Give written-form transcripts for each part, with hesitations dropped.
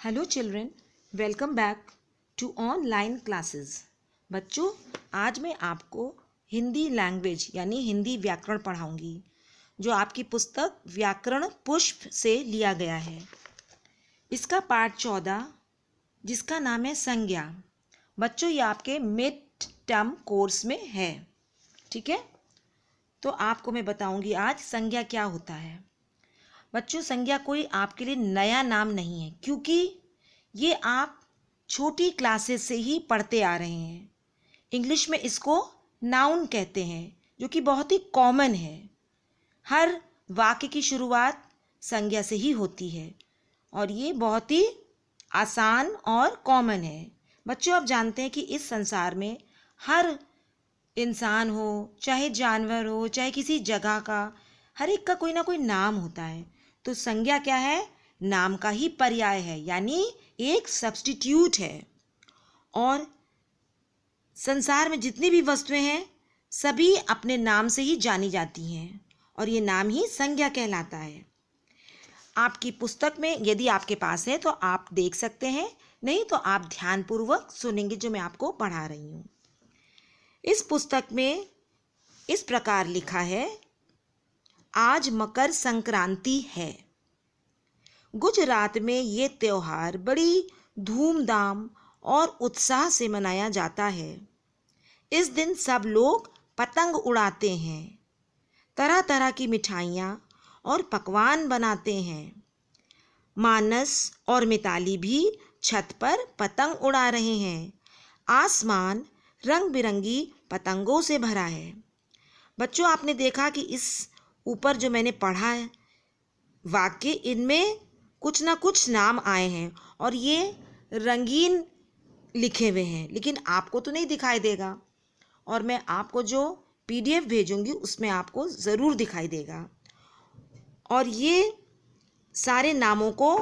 Hello children, welcome back to online classes. बच्चों, आज मैं आपको हिंदी लैंग्वेज यानी हिंदी व्याकरण पढ़ाऊंगी, जो आपकी पुस्तक व्याकरण पुष्प से लिया गया है। इसका पाठ 14 जिसका नाम है संज्ञा। बच्चों, ये आपके मिड टर्म कोर्स में है, ठीक है। तो आपको मैं बताऊंगी आज संज्ञा क्या होता है। बच्चों, संज्ञा कोई आपके लिए नया नाम नहीं है, क्योंकि ये आप छोटी क्लासेस से ही पढ़ते आ रहे हैं। इंग्लिश में इसको नाउन कहते हैं, जो कि बहुत ही कॉमन है। हर वाक्य की शुरुआत संज्ञा से ही होती है और ये बहुत ही आसान और कॉमन है। बच्चों, आप जानते हैं कि इस संसार में हर इंसान हो, चाहे जानवर हो, चाहे किसी जगह का, हर एक का कोई ना कोई नाम होता है। तो संज्ञा क्या है? नाम का ही पर्याय है, यानी एक सब्स्टिट्यूट है। और संसार में जितनी भी वस्तुएं हैं सभी अपने नाम से ही जानी जाती हैं और ये नाम ही संज्ञा कहलाता है। आपकी पुस्तक में यदि आपके पास है तो आप देख सकते हैं, नहीं तो आप ध्यानपूर्वक सुनेंगे जो मैं आपको पढ़ा रही हूँ। इस पुस्तक में इस प्रकार लिखा है, आज मकर संक्रांति है। गुजरात में ये त्योहार बड़ी धूमधाम और उत्साह से मनाया जाता है। इस दिन सब लोग पतंग उड़ाते हैं, तरह तरह की मिठाइयाँ और पकवान बनाते हैं। मानस और मिताली भी छत पर पतंग उड़ा रहे हैं। आसमान रंग बिरंगी पतंगों से भरा है। बच्चों, आपने देखा कि इस ऊपर जो मैंने पढ़ा है वाक्य, इनमें कुछ ना कुछ नाम आए हैं और ये रंगीन लिखे हुए हैं, लेकिन आपको तो नहीं दिखाई देगा। और मैं आपको जो PDF भेजूंगी उसमें आपको ज़रूर दिखाई देगा। और ये सारे नामों को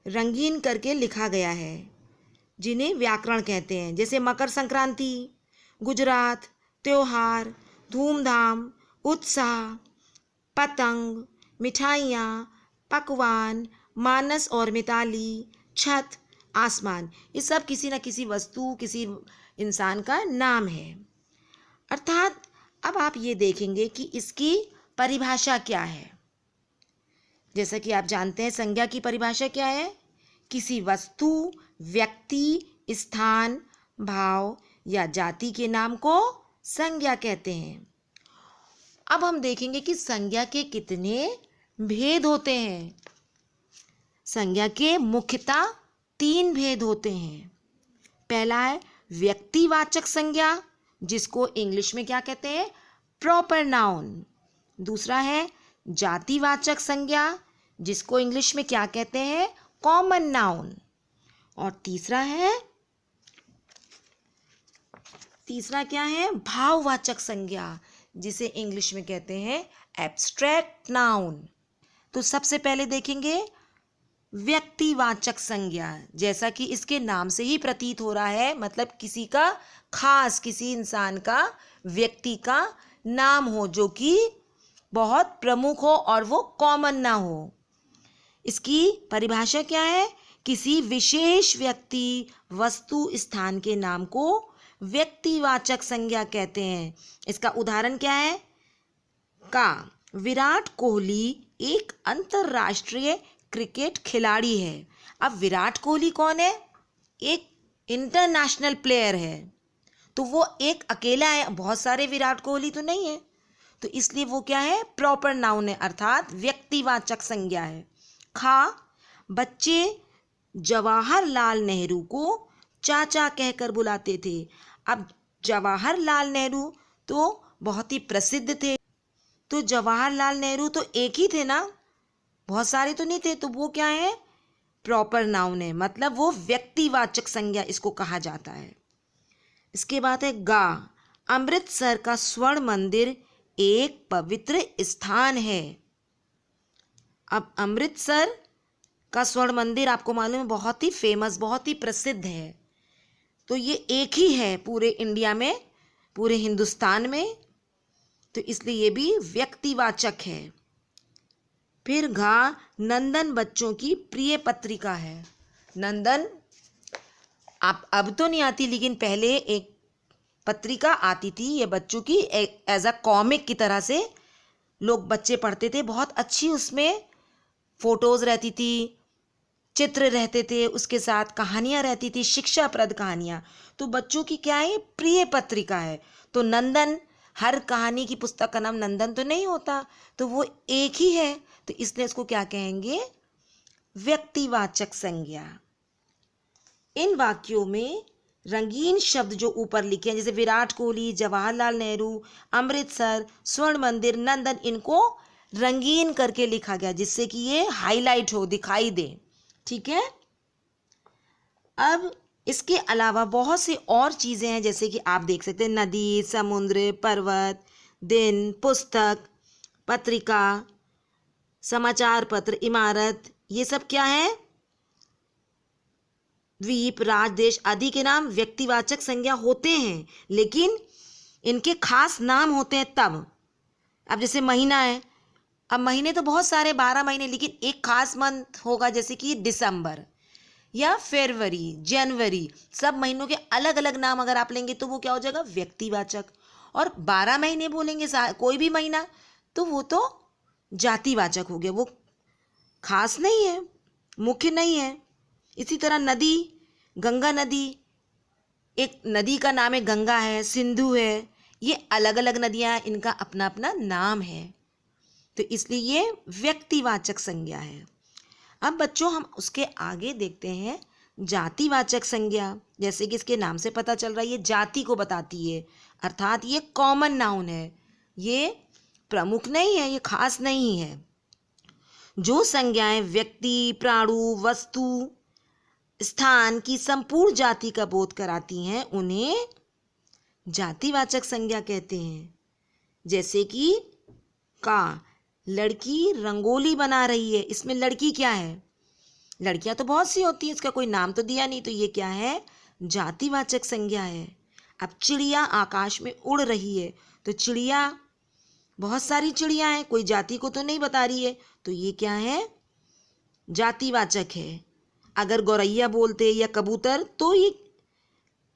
रंगीन करके लिखा गया है, जिन्हें व्याकरण कहते हैं। जैसे मकर संक्रांति, गुजरात, त्योहार, धूमधाम, उत्साह, पतंग, मिठाइयाँ, पकवान, मानस और मिताली, छत, आसमान, ये सब किसी न किसी वस्तु, किसी इंसान का नाम है। अर्थात अब आप ये देखेंगे कि इसकी परिभाषा क्या है। जैसा कि आप जानते हैं, संज्ञा की परिभाषा क्या है? किसी वस्तु, व्यक्ति, स्थान, भाव या जाति के नाम को संज्ञा कहते हैं। अब हम देखेंगे कि संज्ञा के कितने भेद होते हैं। संज्ञा के मुख्यतः 3 भेद होते हैं। पहला है व्यक्तिवाचक संज्ञा, जिसको इंग्लिश में क्या कहते हैं? Proper noun. दूसरा है जातिवाचक संज्ञा, जिसको इंग्लिश में क्या कहते हैं? Common noun. और तीसरा क्या है? भाववाचक संज्ञा, जिसे इंग्लिश में कहते हैं एब्स्ट्रैक्ट नाउन। तो सबसे पहले देखेंगे व्यक्तिवाचक संज्ञा। जैसा कि इसके नाम से ही प्रतीत हो रहा है, मतलब किसी का खास, किसी इंसान का, व्यक्ति का नाम हो जो कि बहुत प्रमुख हो और वो कॉमन ना हो। इसकी परिभाषा क्या है? किसी विशेष व्यक्ति, वस्तु, स्थान के नाम को व्यक्तिवाचक संज्ञा कहते हैं। इसका उदाहरण क्या है? विराट कोहली एक अंतरराष्ट्रीय क्रिकेट खिलाड़ी है। अब विराट कोहली कौन है? एक इंटरनेशनल प्लेयर है, तो वो एक अकेला है, बहुत सारे विराट कोहली तो नहीं है। तो इसलिए वो क्या है? प्रॉपर नाउन है, अर्थात व्यक्तिवाचक संज्ञा है। बच्चे जवाहरलाल नेहरू को चाचा कहकर बुलाते थे। अब जवाहरलाल नेहरू तो बहुत ही प्रसिद्ध थे, तो जवाहरलाल नेहरू तो एक ही थे ना, बहुत सारे तो नहीं थे, तो वो क्या है? प्रॉपर नाउन है, मतलब वो व्यक्तिवाचक संज्ञा इसको कहा जाता है। इसके बाद है अमृतसर का स्वर्ण मंदिर एक पवित्र स्थान है। अब अमृतसर का स्वर्ण मंदिर आपको मालूम है बहुत ही फेमस, बहुत ही प्रसिद्ध है, तो ये एक ही है पूरे इंडिया में, पूरे हिंदुस्तान में, तो इसलिए ये भी व्यक्तिवाचक है। फिर नंदन बच्चों की प्रिय पत्रिका है। नंदन आप अब तो नहीं आती, लेकिन पहले एक पत्रिका आती थी ये बच्चों की, एज अ कॉमिक की तरह से लोग बच्चे पढ़ते थे। बहुत अच्छी उसमें फोटोज रहती थी, चित्र रहते थे, उसके साथ कहानियां रहती थी, शिक्षाप्रद कहानियां। तो बच्चों की क्या है, प्रिय पत्रिका है। तो नंदन, हर कहानी की पुस्तक का नाम नंदन तो नहीं होता, तो वो एक ही है, तो इसलिए इसको क्या कहेंगे, व्यक्तिवाचक संज्ञा। इन वाक्यों में रंगीन शब्द जो ऊपर लिखे हैं, जैसे विराट कोहली, जवाहरलाल नेहरू, अमृतसर, स्वर्ण मंदिर, नंदन, इनको रंगीन करके लिखा गया जिससे कि ये हाईलाइट हो, दिखाई दे। ठीक है। अब इसके अलावा बहुत सी और चीजें हैं, जैसे कि आप देख सकते हैं नदी, समुद्र, पर्वत, दिन, पुस्तक, पत्रिका, समाचार पत्र, इमारत, ये सब क्या है, द्वीप, राज, देश आदि के नाम व्यक्तिवाचक संज्ञा होते हैं, लेकिन इनके खास नाम होते हैं तब। अब जैसे महीना है, अब महीने तो बहुत सारे, 12 महीने, लेकिन एक खास मंथ होगा, जैसे कि दिसंबर या फरवरी, जनवरी, सब महीनों के अलग अलग नाम अगर आप लेंगे तो वो क्या हो जाएगा, व्यक्तिवाचक। और 12 महीने बोलेंगे कोई भी महीना, तो वो तो जातिवाचक हो गया, वो खास नहीं है, मुख्य नहीं है। इसी तरह नदी, गंगा नदी, एक नदी का नाम है गंगा है, सिंधु है, ये अलग अलग नदियां हैं, इनका अपना अपना नाम है, तो इसलिए ये व्यक्तिवाचक संज्ञा है। अब बच्चों हम उसके आगे देखते हैं जातिवाचक संज्ञा। जैसे कि इसके नाम से पता चल रहा है ये जाति को बताती है, अर्थात ये कॉमन नाउन है, ये प्रमुख नहीं है, ये खास नहीं है। जो संज्ञाएं व्यक्ति, प्राणु, वस्तु, स्थान की संपूर्ण जाति का बोध कराती हैं उन्हें जातिवाचक संज्ञा कहते हैं। जैसे कि का, लड़की रंगोली बना रही है, इसमें लड़की क्या है, लड़कियां तो बहुत सी होती है, इसका कोई नाम तो दिया नहीं, तो ये क्या है, जातिवाचक संज्ञा है। अब चिड़िया आकाश में उड़ रही है, तो चिड़िया, बहुत सारी चिड़िया हैं, कोई जाति को तो नहीं बता रही है, तो ये क्या है, जातिवाचक है। अगर गौरैया बोलते या कबूतर तो ये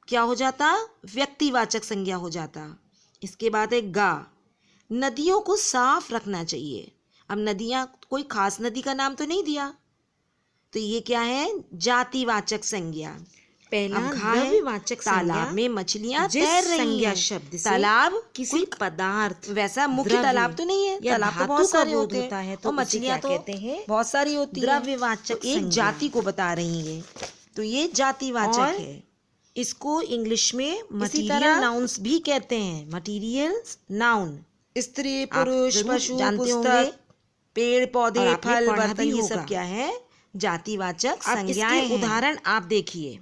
क्या हो जाता, व्यक्तिवाचक संज्ञा हो जाता। इसके बाद है गा, नदियों को साफ रखना चाहिए। अब नदियां, कोई खास नदी का नाम तो नहीं दिया, तो ये क्या है, जातिवाचक संज्ञा। पहला द्रव्यवाचक, तालाब में मछलियां तैर रही हैं, शब्द से तालाब किसी पदार्थ, वैसा मुख्य तालाब तो नहीं है, तालाब तो बहुत सारे होते हैं, तो मछलियां तो कहते हैं बहुत सारी होती हैं। द्रव्यवाचक एक जाति को बता रही है, तो ये जातिवाचक है। इसको इंग्लिश में मटीरियल नाउन्स भी कहते हैं, मटीरियल नाउन। स्त्री, पुरुष, पशु, पुस्तक, पेड़ पौधे, फल, बर्तन, ये सब क्या है, जातिवाचक संज्ञाएं हैं। उदाहरण आप देखिए,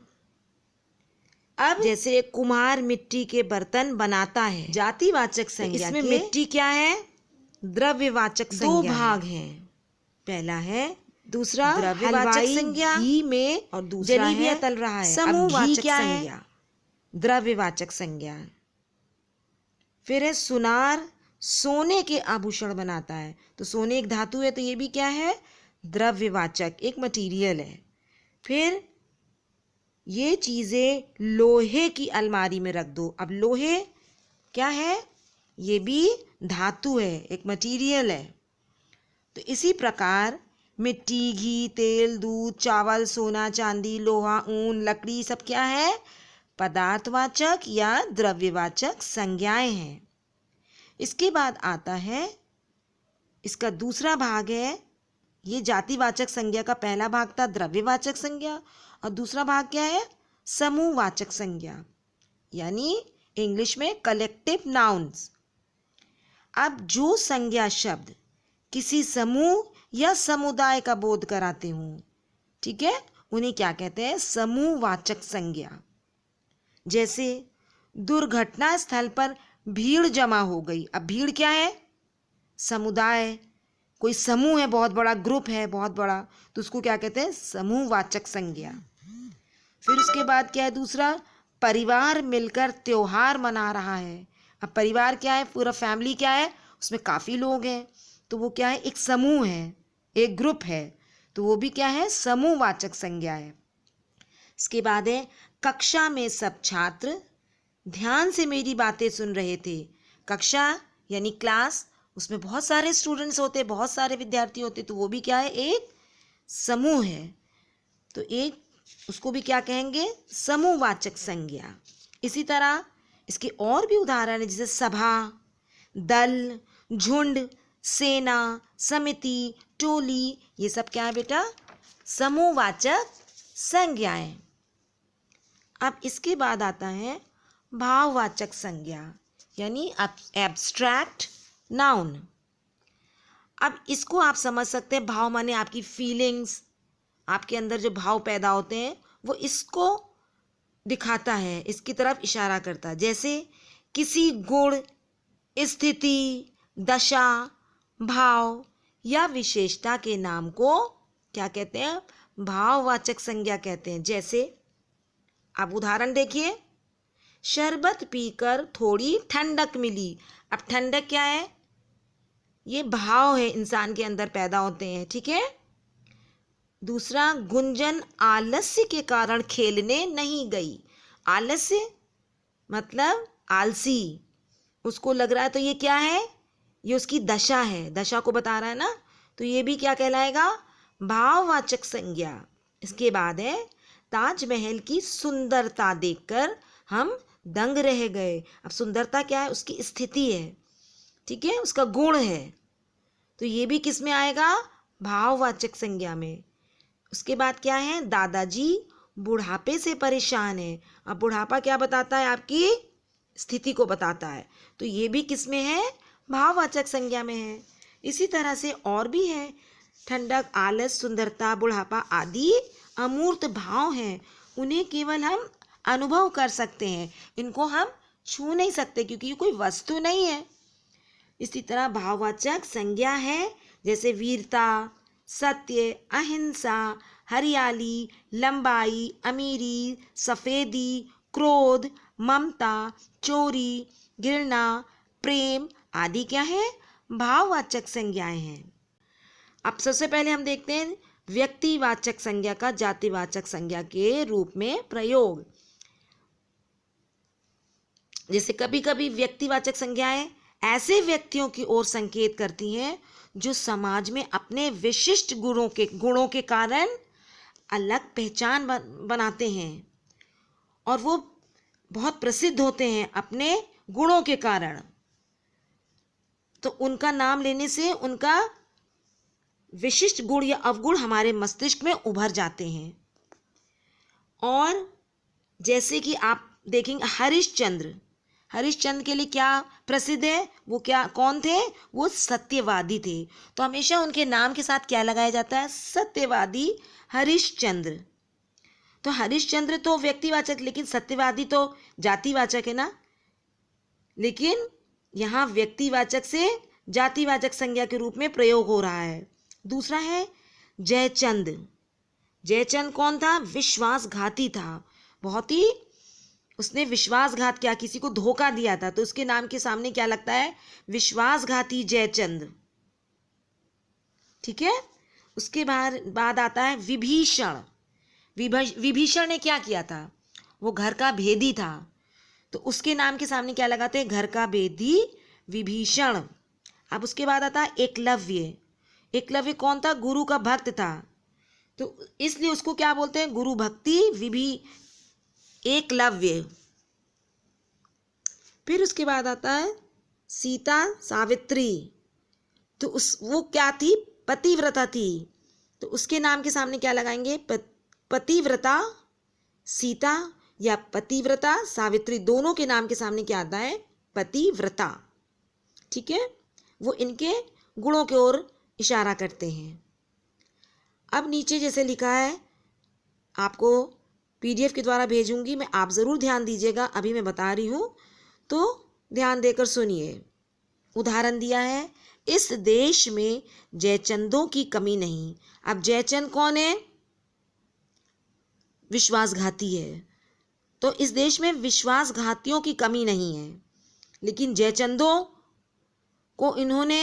अब जैसे कुम्हार मिट्टी के बर्तन बनाता है, जातिवाचक संज्ञा। इसमें मिट्टी क्या है, द्रव्यवाचक संज्ञा। दो भाग हैं, पहला है, दूसरा द्रव्यवाचक संज्ञा, घी में, और दूसरा है तल रहा है, समूहवाचक संज्ञा, द्रव्यवाचक संज्ञा। फिर है सुनार, सोने के आभूषण बनाता है, तो सोने एक धातु है, तो ये भी क्या है, द्रव्यवाचक, एक मटेरियल है। फिर ये चीजें लोहे की अलमारी में रख दो, अब लोहे क्या है, ये भी धातु है, एक मटेरियल है। तो इसी प्रकार मिट्टी, घी, तेल, दूध, चावल, सोना, चांदी, लोहा, ऊन, लकड़ी, सब क्या है, पदार्थवाचक या द्रव्यवाचक संज्ञाएं हैं। इसके बाद आता है, इसका दूसरा भाग है, ये जातिवाचक संज्ञा का पहला भाग था द्रव्यवाचक संज्ञा, और दूसरा भाग क्या है, समूहवाचक संज्ञा, यानी इंग्लिश में कलेक्टिव नाउन्स। अब जो संज्ञा शब्द किसी समूह या समुदाय का बोध कराते हों, ठीक है, उन्हें क्या कहते हैं, समूहवाचक संज्ञा। जैसे दुर्घटना स्थल पर भीड़ जमा हो गई, अब भीड़ क्या है, समुदाय, कोई समूह है, बहुत बड़ा ग्रुप है, बहुत बड़ा, तो उसको क्या कहते हैं, समूहवाचक संज्ञा। फिर उसके बाद क्या है, दूसरा, परिवार मिलकर त्योहार मना रहा है। अब परिवार क्या है, पूरा फैमिली क्या है, उसमें काफ़ी लोग हैं, तो वो क्या है, एक समूह है, एक ग्रुप है, तो वो भी क्या है, समूहवाचक संज्ञा है। इसके बाद है कक्षा में सब छात्र ध्यान से मेरी बातें सुन रहे थे। कक्षा यानी क्लास, उसमें बहुत सारे स्टूडेंट्स होते, बहुत सारे विद्यार्थी होते, तो वो भी क्या है, एक समूह है। तो एक उसको भी क्या कहेंगे, समूहवाचक संज्ञा। इसी तरह इसके और भी उदाहरण है, जैसे सभा, दल, झुंड, सेना, समिति, टोली, ये सब क्या है बेटा, समूहवाचक संज्ञाएं। अब इसके बाद आता है भाववाचक संज्ञा यानी एब्स्ट्रैक्ट नाउन। अब इसको आप समझ सकते हैं, भाव माने आपकी फीलिंग्स, आपके अंदर जो भाव पैदा होते हैं वो इसको दिखाता है, इसकी तरफ इशारा करता है। जैसे किसी गुण, स्थिति, दशा, भाव या विशेषता के नाम को क्या कहते हैं, भाववाचक संज्ञा कहते हैं। जैसे अब उदाहरण देखिए, शरबत पीकर थोड़ी ठंडक मिली। अब ठंडक क्या है, ये भाव है, इंसान के अंदर पैदा होते हैं, ठीक है। दूसरा, गुंजन आलस्य के कारण खेलने नहीं गई। आलस्य मतलब आलसी, उसको लग रहा है, तो ये क्या है, ये उसकी दशा है, दशा को बता रहा है ना, तो ये भी क्या कहलाएगा, भाववाचक संज्ञा। इसके बाद है ताजमहल की सुंदरता देखकर हम दंग रह गए। अब सुंदरता क्या है, उसकी स्थिति है, ठीक है, उसका गुण है, तो ये भी किस में आएगा, भाववाचक संज्ञा में। उसके बाद क्या है, दादाजी बुढ़ापे से परेशान है। अब बुढ़ापा क्या बताता है, आपकी स्थिति को बताता है, तो ये भी किस में है, भाववाचक संज्ञा में है। इसी तरह से और भी है, ठंडक, आलस, सुंदरता, बुढ़ापा आदि अमूर्त भाव हैं, उन्हें केवल हम अनुभव कर सकते हैं, इनको हम छू नहीं सकते क्योंकि ये कोई वस्तु नहीं है। इसी तरह भाववाचक संज्ञा है, जैसे वीरता, सत्य, अहिंसा, हरियाली, लंबाई, अमीरी, सफेदी, क्रोध, ममता, चोरी, घृणा, प्रेम आदि क्या है, भाववाचक संज्ञाएं हैं। अब सबसे पहले हम देखते हैं व्यक्तिवाचक संज्ञा का जातिवाचक संज्ञा के रूप में प्रयोग। जैसे कभी कभी व्यक्तिवाचक संज्ञाएं ऐसे व्यक्तियों की ओर संकेत करती हैं जो समाज में अपने विशिष्ट गुणों के कारण अलग पहचान बनाते हैं और वो बहुत प्रसिद्ध होते हैं अपने गुणों के कारण। तो उनका नाम लेने से उनका विशिष्ट गुण या अवगुण हमारे मस्तिष्क में उभर जाते हैं। और जैसे कि आप देखेंगे हरिश्चंद्र, हरिश्चंद्र के लिए क्या प्रसिद्ध है, वो क्या कौन थे, वो सत्यवादी थे, तो हमेशा उनके नाम के साथ क्या लगाया जाता है, सत्यवादी हरिश्चंद्र। तो हरिश्चंद्र तो व्यक्तिवाचक, लेकिन सत्यवादी तो जातिवाचक है ना, लेकिन यहाँ व्यक्तिवाचक से जातिवाचक संज्ञा के रूप में प्रयोग हो रहा है। दूसरा है जयचंद। जयचंद कौन था, विश्वासघाती था, बहुत ही उसने विश्वासघात किया, किसी को धोखा दिया था, तो उसके नाम के सामने क्या लगता है, विश्वासघाती जयचंद, ठीक है। उसके बाद आता है विभीषण। विभीषण ने क्या किया था, वो घर का भेदी था, तो उसके नाम के सामने क्या लगाते हैं, घर का भेदी विभीषण। अब उसके बाद आता है एकलव्य। एकलव्य कौन था, गुरु का भक्त था, तो इसलिए उसको क्या बोलते हैं, गुरु भक्ति एकलव्य। फिर उसके बाद आता है सीता सावित्री, तो वो क्या थी, पतिव्रता थी, तो उसके नाम के सामने क्या लगाएंगे, पतिव्रता सीता या पतिव्रता सावित्री, दोनों के नाम के सामने क्या आता है, पतिव्रता, ठीक है। वो इनके गुणों की ओर इशारा करते हैं। अब नीचे जैसे लिखा है, आपको PDF के द्वारा भेजूंगी मैं, आप ज़रूर ध्यान दीजिएगा, अभी मैं बता रही हूँ तो ध्यान देकर सुनिए। उदाहरण दिया है, इस देश में जयचंदों की कमी नहीं। अब जयचंद कौन है, विश्वासघाती है, तो इस देश में विश्वासघातियों की कमी नहीं है, लेकिन जयचंदों को इन्होंने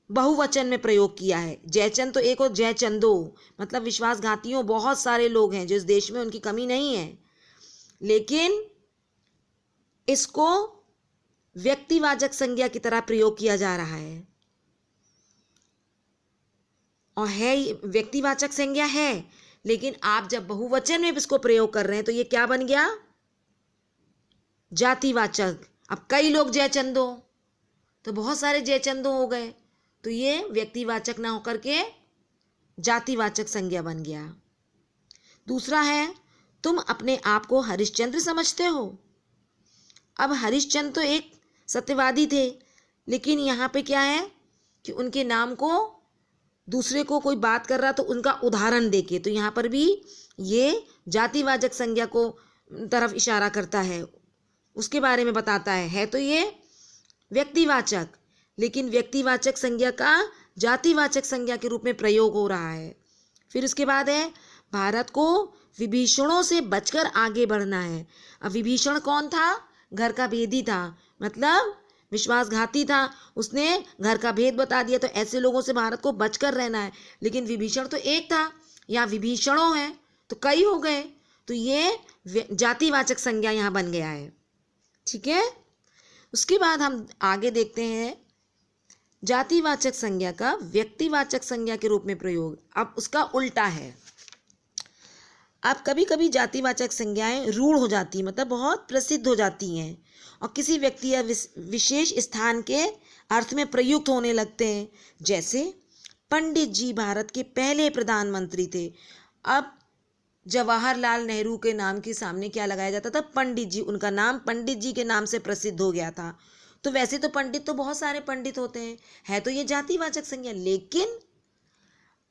बहुवचन में प्रयोग किया है। जयचंद तो एक और जयचंदो, मतलब विश्वासघातियों बहुत सारे लोग हैं जो इस देश में, उनकी कमी नहीं है, लेकिन इसको व्यक्तिवाचक संज्ञा की तरह प्रयोग किया जा रहा है। और है व्यक्तिवाचक संज्ञा है, लेकिन आप जब बहुवचन में इसको प्रयोग कर रहे हैं तो ये क्या बन गया? जातिवाचक। अब कई लोग जयचंदो, तो बहुत सारे जयचंदो हो गए, तो ये व्यक्तिवाचक ना होकर के जातिवाचक संज्ञा बन गया। दूसरा है, तुम अपने आप को हरिश्चंद्र समझते हो। अब हरिश्चंद्र तो एक सत्यवादी थे, लेकिन यहाँ पे क्या है कि उनके नाम को दूसरे को कोई बात कर रहा तो उनका उदाहरण देके, तो यहाँ पर भी ये जातिवाचक संज्ञा को तरफ इशारा करता है, उसके बारे में बताता है तो ये व्यक्तिवाचक, लेकिन व्यक्तिवाचक संज्ञा का जातिवाचक संज्ञा के रूप में प्रयोग हो रहा है। फिर उसके बाद है, भारत को विभीषणों से बचकर आगे बढ़ना है। अब विभीषण कौन था? घर का भेदी था, मतलब विश्वासघाती था, उसने घर का भेद बता दिया, तो ऐसे लोगों से भारत को बचकर रहना है। लेकिन विभीषण तो एक था, यहाँ विभीषणों हैं तो कई हो गए, तो ये जातिवाचक संज्ञा यहाँ बन गया है। ठीक है, उसके बाद हम आगे देखते हैं जातिवाचक संज्ञा का व्यक्तिवाचक संज्ञा के रूप में प्रयोग। अब उसका उल्टा है। अब कभी कभी जातिवाचक संज्ञाएं रूढ़ हो जाती हैं, मतलब बहुत प्रसिद्ध हो जाती हैं और किसी व्यक्ति या विशेष स्थान के अर्थ में प्रयुक्त होने लगते हैं। जैसे पंडित जी भारत के पहले प्रधानमंत्री थे। अब जवाहरलाल नेहरू के नाम के सामने क्या लगाया जाता था? पंडित जी। उनका नाम पंडित जी के नाम से प्रसिद्ध हो गया था। तो वैसे तो पंडित तो बहुत सारे पंडित होते हैं, है तो ये जातिवाचक संज्ञा, लेकिन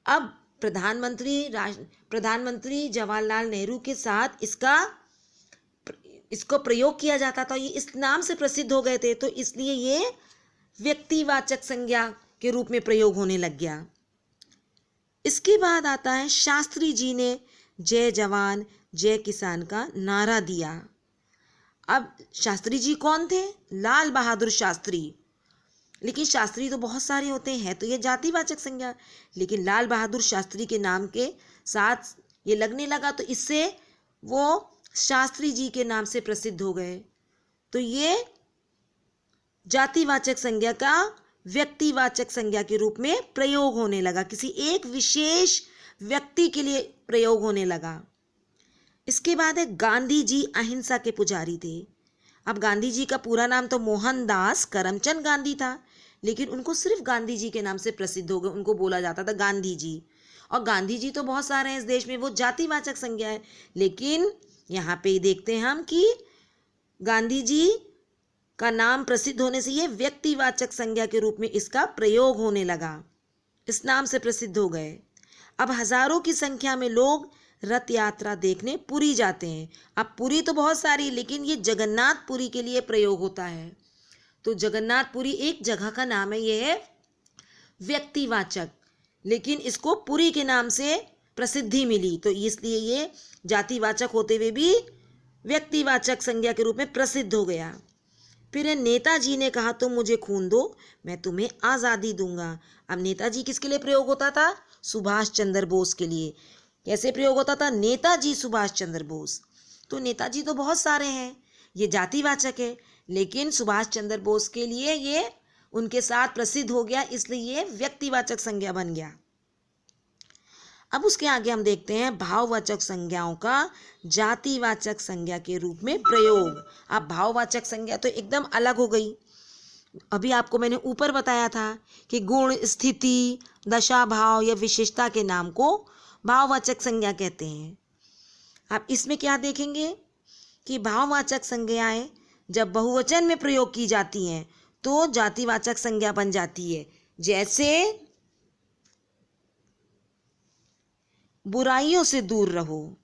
अब प्रधानमंत्री जवाहरलाल नेहरू के साथ इसको प्रयोग किया जाता था, ये इस नाम से प्रसिद्ध हो गए थे, तो इसलिए ये व्यक्तिवाचक संज्ञा के रूप में प्रयोग होने लग गया। इसके बाद आता है, शास्त्री जी ने जय जवान जय किसान का नारा दिया। अब शास्त्री जी कौन थे? लाल बहादुर शास्त्री। लेकिन शास्त्री तो बहुत सारे होते हैं, तो ये जातिवाचक संज्ञा, लेकिन लाल बहादुर शास्त्री के नाम के साथ ये लगने लगा, तो इससे वो शास्त्री जी के नाम से प्रसिद्ध हो गए। तो ये जातिवाचक संज्ञा का व्यक्तिवाचक संज्ञा के रूप में प्रयोग होने लगा, किसी एक विशेष व्यक्ति के लिए प्रयोग होने लगा। इसके बाद है, गांधी जी अहिंसा के पुजारी थे। अब गांधी जी का पूरा नाम तो मोहनदास करमचंद गांधी था, लेकिन उनको सिर्फ गांधी जी के नाम से प्रसिद्ध हो गए, उनको बोला जाता था गांधी जी। और गांधी जी तो बहुत सारे हैं इस देश में, वो जातिवाचक संज्ञा है, लेकिन यहाँ पे देखते हैं हम कि गांधी जी का नाम प्रसिद्ध होने से ये व्यक्तिवाचक संज्ञा के रूप में इसका प्रयोग होने लगा, इस नाम से प्रसिद्ध हो गए। अब हजारों की संख्या में लोग रथ यात्रा देखने पुरी जाते हैं। अब पुरी तो बहुत सारी, लेकिन ये जगन्नाथपुरी के लिए प्रयोग होता है। तो जगन्नाथपुरी एक जगह का नाम है, ये है व्यक्तिवाचक, लेकिन इसको पुरी के नाम से प्रसिद्धि मिली, तो इसलिए ये जातिवाचक होते हुए भी व्यक्तिवाचक संज्ञा के रूप में प्रसिद्ध हो गया। फिर नेताजी ने कहा, तुम मुझे खून दो, मैं तुम्हें आज़ादी दूंगा। अब नेताजी किसके लिए प्रयोग होता था? सुभाष चंद्र बोस के लिए। कैसे प्रयोग होता था? नेताजी सुभाष चंद्र बोस। तो नेताजी तो बहुत सारे हैं, ये जातिवाचक है, लेकिन सुभाष चंद्र बोस के लिए ये उनके साथ प्रसिद्ध हो गया, इसलिए ये व्यक्तिवाचक संज्ञा बन गया। अब उसके आगे हम देखते हैं भाववाचक संज्ञाओं का जातिवाचक संज्ञा के रूप में प्रयोग। अब भाववाचक संज्ञा तो एकदम अलग हो गई। अभी आपको मैंने ऊपर बताया था कि गुण, स्थिति, दशा, भाव या विशेषता के नाम को भाववाचक संज्ञा कहते हैं। आप इसमें क्या देखेंगे कि भाववाचक संज्ञाएं जब बहुवचन में प्रयोग की जाती हैं तो जातिवाचक संज्ञा बन जाती है। जैसे बुराइयों से दूर रहो।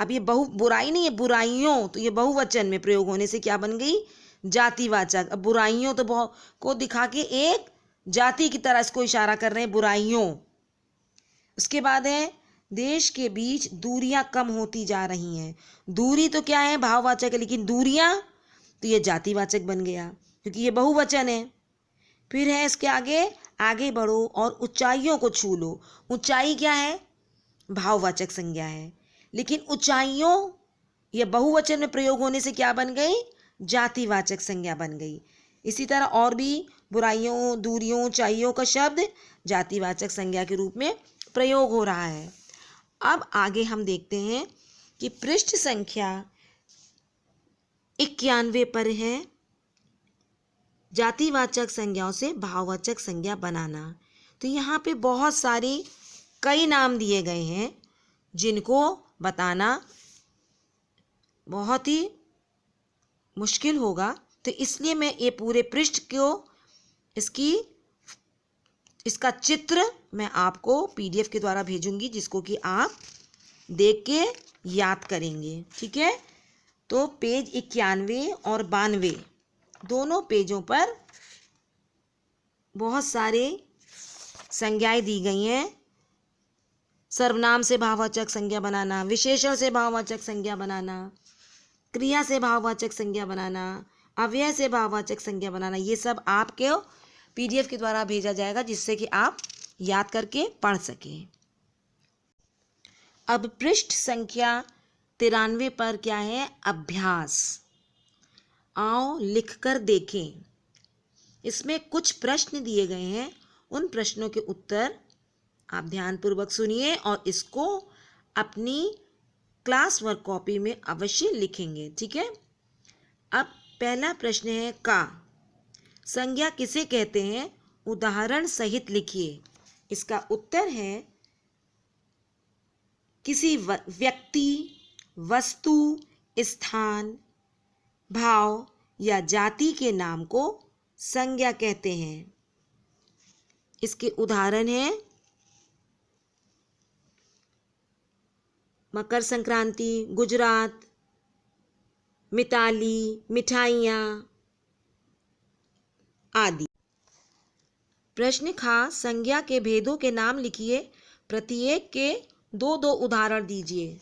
अब ये बुराई नहीं है, बुराइयों, तो ये बहुवचन में प्रयोग होने से क्या बन गई? जातिवाचक। अब बुराइयों तो को दिखा के एक जाति की तरह इसको इशारा कर रहे हैं, बुराइयों। उसके बाद है, देश के बीच दूरियां कम होती जा रही हैं। दूरी तो क्या है? भाववाचक है, लेकिन दूरियां तो ये जातिवाचक बन गया क्योंकि ये बहुवचन है। फिर है इसके आगे, आगे बढ़ो और ऊंचाइयों को छू लो। ऊंचाई क्या है? भाववाचक संज्ञा है, लेकिन ऊंचाइयों यह बहुवचन में प्रयोग होने से क्या बन गई? जातिवाचक संज्ञा बन गई। इसी तरह और भी बुराइयों, दूरियों, ऊंचाइयों का शब्द जातिवाचक संज्ञा के रूप में प्रयोग हो रहा है। अब आगे हम देखते हैं कि पृष्ठ संख्या 91 पर है जातिवाचक संज्ञाओं से भाववाचक संज्ञा बनाना। तो यहाँ पे बहुत सारे कई नाम दिए गए हैं जिनको बताना बहुत ही मुश्किल होगा, तो इसलिए मैं ये पूरे पृष्ठ को इसका चित्र मैं आपको पीडीएफ के द्वारा भेजूंगी, जिसको कि आप देख के याद करेंगे। ठीक है, तो पेज 91 और 92 दोनों पेजों पर बहुत सारे संज्ञाएं दी गई हैं। सर्वनाम से भाववाचक संज्ञा बनाना, विशेषण से भाववाचक संज्ञा बनाना, क्रिया से भाववाचक संज्ञा बनाना, अव्यय से भाववाचक संज्ञा बनाना, ये सब आपके पीडीएफ के द्वारा भेजा जाएगा, जिससे कि आप याद करके पढ़ सकें। अब पृष्ठ संख्या 93 पर क्या है? अभ्यास। आओ लिखकर देखें। इसमें कुछ प्रश्न दिए गए हैं, उन प्रश्नों के उत्तर आप ध्यानपूर्वक सुनिए और इसको अपनी क्लास वर्क कॉपी में अवश्य लिखेंगे। ठीक है, अब पहला प्रश्न है का संज्ञा किसे कहते हैं? उदाहरण सहित लिखिए। इसका उत्तर है किसी व्यक्ति, वस्तु, स्थान, भाव या जाति के नाम को संज्ञा कहते हैं। इसके उदाहरण हैं मकर संक्रांति, गुजरात, मिताली, मिठाइयाँ आदि। प्रश्न खा संज्ञा के भेदों के नाम लिखिए। प्रत्येक के 2-2 उदाहरण दीजिए।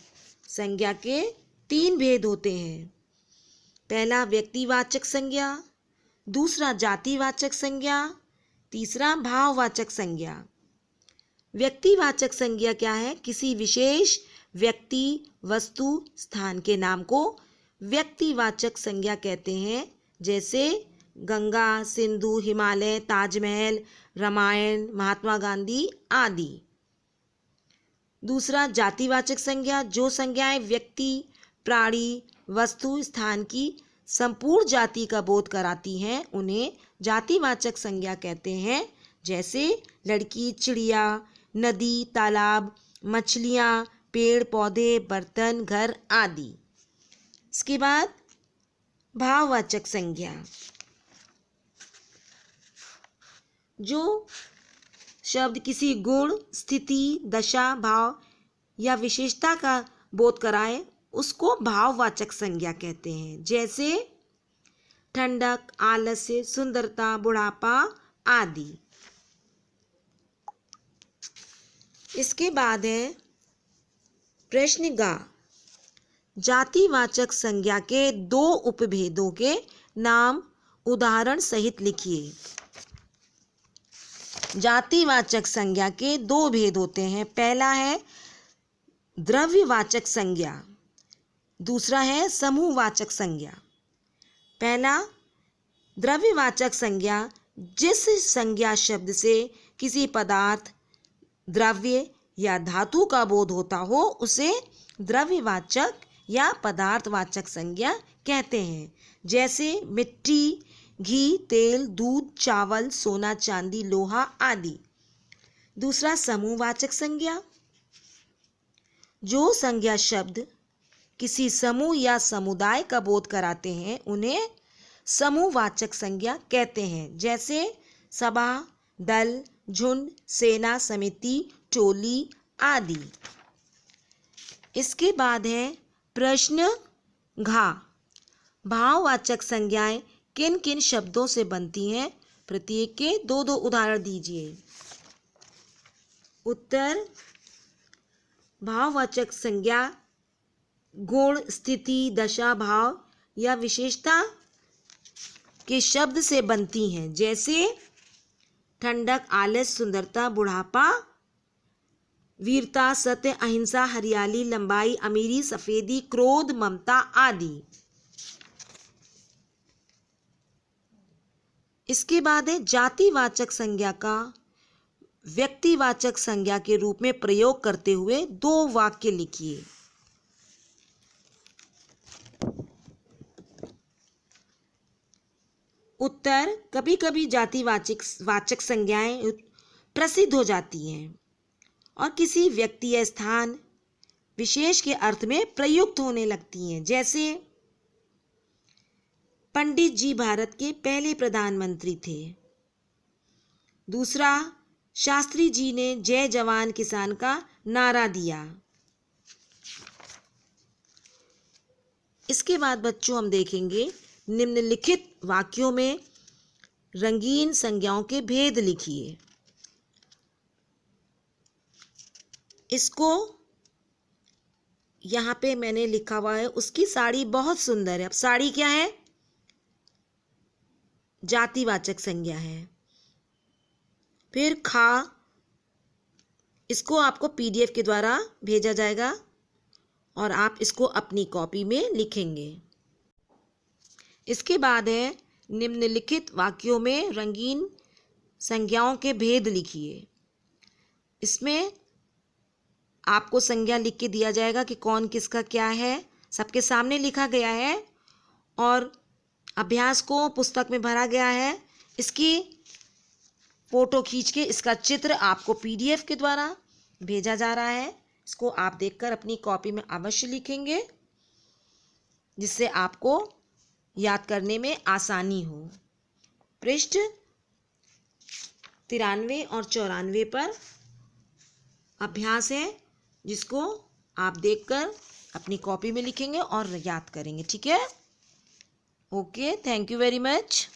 संज्ञा के 3 भेद होते हैं। पहला व्यक्तिवाचक संज्ञा, दूसरा जातिवाचक संज्ञा, तीसरा भाववाचक संज्ञा। व्यक्तिवाचक संज्ञा क्या है? किसी विशेष व्यक्ति, वस्तु, स्थान के नाम को व्यक्तिवाचक संज्ञा कहते हैं, जैसे गंगा, सिंधु, हिमालय, ताजमहल, रामायण, महात्मा गांधी आदि। दूसरा जातिवाचक संज्ञा, जो संज्ञाएं व्यक्ति, प्राणी, वस्तु, स्थान की संपूर्ण जाति का बोध कराती हैं, उन्हें जातिवाचक संज्ञा कहते हैं, जैसे लड़की, चिड़िया, नदी, तालाब, मछलियाँ, पेड़ पौधे, बर्तन, घर आदि। इसके बाद भाववाचक संज्ञा, जो शब्द किसी गुण, स्थिति, दशा, भाव या विशेषता का बोध कराए, उसको भाववाचक संज्ञा कहते हैं, जैसे ठंडक, आलस्य, सुंदरता, बुढ़ापा आदि। इसके बाद है प्रश्न गा जातिवाचक संज्ञा के 2 उपभेदों के नाम उदाहरण सहित लिखिए। जातिवाचक संज्ञा के 2 भेद होते हैं। पहला है द्रव्यवाचक संज्ञा, दूसरा है समूहवाचक संज्ञा। पहला द्रव्यवाचक संज्ञा, जिस संज्ञा शब्द से किसी पदार्थ, द्रव्य या धातु का बोध होता हो, उसे द्रव्यवाचक या पदार्थवाचक संज्ञा कहते हैं, जैसे मिट्टी, घी, तेल, दूध, चावल, सोना, चांदी, लोहा आदि। दूसरा समूहवाचक संज्ञा, जो संज्ञा शब्द किसी समूह या समुदाय का बोध कराते हैं, उन्हें समूहवाचक संज्ञा कहते हैं, जैसे सभा, दल, झुंड, सेना, समिति, टोली आदि। इसके बाद है प्रश्न घा भाववाचक संज्ञाएं किन किन शब्दों से बनती हैं? प्रत्येक के 2-2 उदाहरण दीजिए। उत्तर भाववाचक संज्ञा गुण, स्थिति, दशा, भाव या विशेषता के शब्द से बनती हैं, जैसे ठंडक, आलस, सुंदरता, बुढ़ापा, वीरता, सत्य, अहिंसा, हरियाली, लंबाई, अमीरी, सफेदी, क्रोध, ममता आदि। इसके बाद है जातिवाचक संज्ञा का व्यक्तिवाचक संज्ञा के रूप में प्रयोग करते हुए 2 वाक्य लिखिए। उत्तर: कभी कभी जातिवाचक संज्ञाएं प्रसिद्ध हो जाती हैं और किसी व्यक्ति या स्थान विशेष के अर्थ में प्रयुक्त होने लगती हैं। जैसे पंडित जी भारत के पहले प्रधानमंत्री थे। दूसरा, शास्त्री जी ने जय जवान किसान का नारा दिया। इसके बाद बच्चों हम देखेंगे निम्नलिखित वाक्यों में रंगीन संज्ञाओं के भेद लिखिए। इसको यहाँ पे मैंने लिखा हुआ है, उसकी साड़ी बहुत सुंदर है। अब साड़ी क्या है? जातिवाचक संज्ञा है। फिर खा, इसको आपको PDF के द्वारा भेजा जाएगा और आप इसको अपनी कॉपी में लिखेंगे। इसके बाद है निम्नलिखित वाक्यों में रंगीन संज्ञाओं के भेद लिखिए। इसमें आपको संज्ञा लिख के दिया जाएगा कि कौन किसका क्या है, सबके सामने लिखा गया है और अभ्यास को पुस्तक में भरा गया है। इसकी फोटो खींच के इसका चित्र आपको PDF के द्वारा भेजा जा रहा है। इसको आप देखकर अपनी कॉपी में अवश्य लिखेंगे, जिससे आपको याद करने में आसानी हो। पृष्ठ 93 और 94 पर अभ्यास है, जिसको आप देखकर अपनी कॉपी में लिखेंगे और याद करेंगे। ठीक है? Okay, thank you very much.